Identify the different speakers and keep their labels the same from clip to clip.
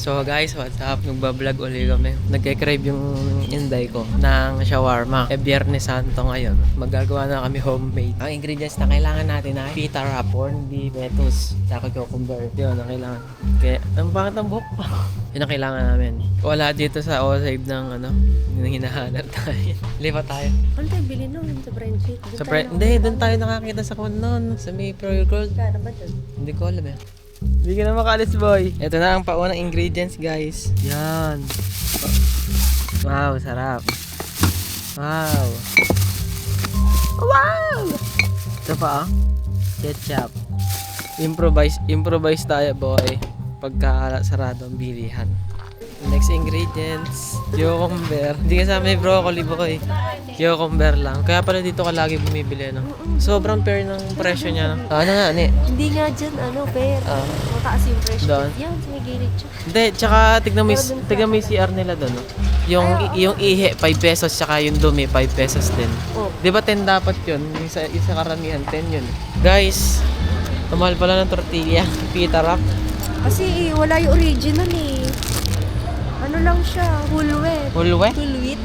Speaker 1: So guys, what's up? Nagbablog ulit kami. Nagke-crave yung inday ko ng shawarma. Biyernes Santo ngayon. Magagawa na kami homemade. Ang ingredients na kailangan natin ay pita wrap, corned beef, lettuce, tsaka cucumber. Yun ang kailangan. Kaya, ang pangit ang buhok pa. Yun ang kailangan namin. Wala dito sa O-Save ng yung hinahanap tayo. Lipat tayo.
Speaker 2: Ano tayo bilhin nun? Sa Friendship?
Speaker 1: Hindi, doon tayo nakakita sa noon. Sa may Pro Gold.
Speaker 2: Kano ba dun?
Speaker 1: Hindi ko alam eh. Hindi ka na makalis, boy. Ito na ang paunang ingredients, guys. Yan. Wow, sarap. Wow. Wow! Ito pa, ketchup. Improvise tayo, boy. Pagka sarado ang bilihan. Next ingredients, cucumber. Hindi kasama yung broccoli, boy. Cucumber lang. Kaya pala dito ka lagi bumibili, no? Sobrang fair ng presyo niya, no? Ano nga, ani?
Speaker 2: Hindi nga dyan, fair. Mataas yung presyo.
Speaker 1: Doon?
Speaker 2: Yan, sa may gilid siya.
Speaker 1: Hindi, tsaka tignan mo yung CR nila doon, no? Yung ihe, 5 pesos, tsaka yung dumi, 5 pesos din.
Speaker 2: Oh.
Speaker 1: Di ba 10 dapat yun? Yung sa karamihan, 10 yun. Guys, mahal pala ng tortilla. Pita wrap.
Speaker 2: Kasi wala yung original eh. Ano lang siya, whole wheat.
Speaker 1: Whole wheat?
Speaker 2: Whole wheat.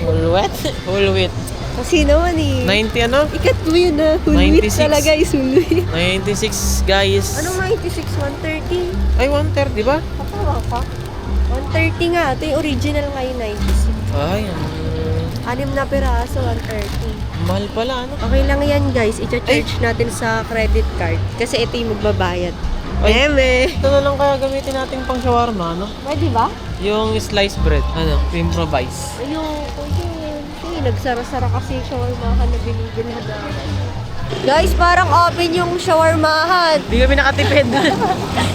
Speaker 1: Whole wheat? Whole wheat.
Speaker 2: Kasi naman eh.
Speaker 1: 90 ano?
Speaker 2: Ikat mo yun whole wheat
Speaker 1: 96.
Speaker 2: talaga is whole wheat.
Speaker 1: 96, guys.
Speaker 2: Anong 96? 130?
Speaker 1: Ay, 130, ba?
Speaker 2: Patawa ka. 130 nga. Ito yung original ngayon 96.
Speaker 1: Ay,
Speaker 2: 6 na piraso, 130.
Speaker 1: mahal pala, ano?
Speaker 2: Okay lang yan guys, i-charge natin sa credit card. Kasi ito yung magbabayad.
Speaker 1: Ay.
Speaker 2: Eme!
Speaker 1: Ito na lang kaya gamitin natin pang shawarma, no?
Speaker 2: Pwede ba?
Speaker 1: Yung sliced bread, improvise.
Speaker 2: Ayun, nagsara-sara kasi yung shawarmahan na binibili na. Guys, parang open yung shawarmahan.
Speaker 1: Di kami nakatipid.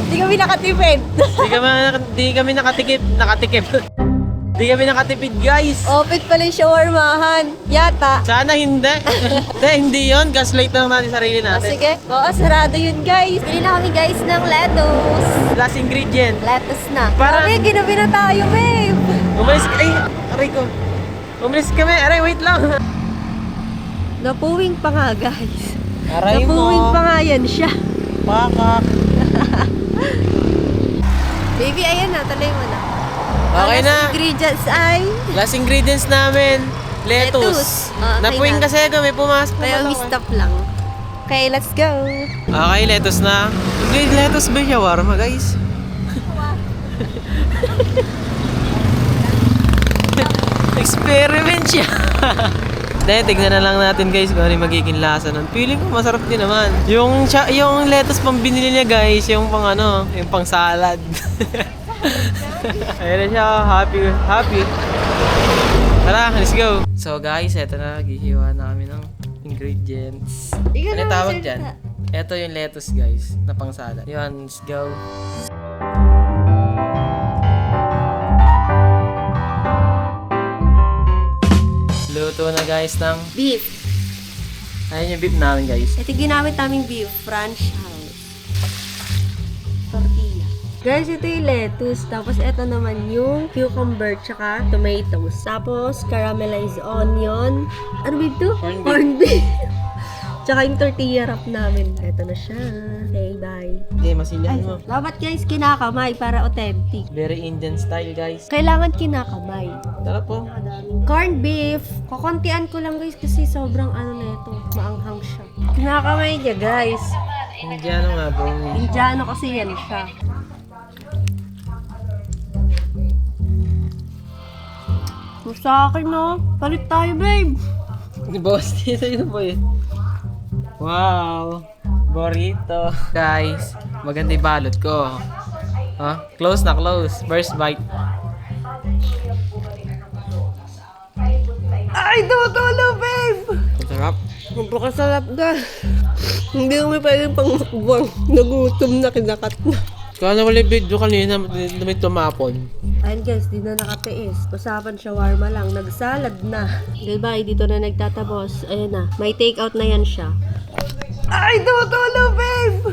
Speaker 2: Hindi kami nakatipid.
Speaker 1: Di kami nakatikip. Di kami nakatipid, guys.
Speaker 2: Open pala yung shawarmahan. Yata.
Speaker 1: Sana hindi. Hindi yun. Gaslight lang natin sarili natin.
Speaker 2: Sige. Oo, sarado yun guys. Bili na kami guys ng lettuce.
Speaker 1: Last ingredient.
Speaker 2: Lettuce na.
Speaker 1: Parang-
Speaker 2: Kami, ginabi na tayo, babe.
Speaker 1: Umalis ka. Ay, aray ko. Umalis kami. Aray, wait lang.
Speaker 2: Napuwing pa nga guys.
Speaker 1: Aray
Speaker 2: Napuwing
Speaker 1: mo.
Speaker 2: pa nga yan siya.
Speaker 1: Pakak.
Speaker 2: Baby, ayan na. Talay mo na.
Speaker 1: Okay
Speaker 2: Ang
Speaker 1: na.
Speaker 2: ingredients ay
Speaker 1: Last ingredients namin. Lettuce.
Speaker 2: Okay
Speaker 1: Napuwing
Speaker 2: na.
Speaker 1: kasi kami. Pumasok na
Speaker 2: Pero
Speaker 1: pala
Speaker 2: we
Speaker 1: ako.
Speaker 2: stop lang. Okay, let's go.
Speaker 1: Okay, lettuce na. Hindi, lettuce ba shawarma, guys? Experiment siya. Dahil tignan na lang natin guys kung ano yung magiging lasa nun. Feeling ko masarap din naman. Yung lettuce pang binili niya guys, yung pang yung pang salad. Ayun na siya, happy. Tara, let's go. So guys, eto na, gihiwa na kami ng ingredients.
Speaker 2: Ikaw
Speaker 1: Ano
Speaker 2: na,
Speaker 1: tawag
Speaker 2: sir,
Speaker 1: dyan?
Speaker 2: na.
Speaker 1: Ito yung lettuce guys, na pang salad. Yun, let's go. Luto na guys ng
Speaker 2: Beef.
Speaker 1: ayun yung beef namin guys.
Speaker 2: Ito ginamit naming beef. French house. Tortilla. Guys, ito yung lettuce. Tapos ito naman yung cucumber tsaka tomatoes. Tapos caramelized onion. Ano ba ito?
Speaker 1: Corned beef.
Speaker 2: Corned beef. Tsaka yung tortilla wrap namin. Ito na siya. Okay, bye.
Speaker 1: Okay, masilyan mo.
Speaker 2: Dapat guys, kinakamay para authentic.
Speaker 1: Very Indian style guys.
Speaker 2: Kailangan kinakamay.
Speaker 1: Tara po.
Speaker 2: Corned beef. Kukuntian ko lang guys kasi sobrang na ito. Maanghang siya. Kinakamay niya guys.
Speaker 1: Indiano nga bro.
Speaker 2: Indiano kasi yan siya. Sa akin no. Palit tayo babe.
Speaker 1: Bawas dito yun po yun. Wow. Burrito. Guys, maganda yung balot ko. Close na close. First bite.
Speaker 2: Ay, tutulo babe.
Speaker 1: Sarap.
Speaker 2: Magpakasarap ka. Hindi kami pwedeng pangmakbang. Nagutom na, kinakat na.
Speaker 1: Kaya na wala video kanina na may tumapon.
Speaker 2: Ayun guys, di na nakatiis. Usapan shawarma lang. Nagsalad na. Goodbye, dito na nagtatapos. Ayun na. May take out na yan siya. Ay, tutulo babe!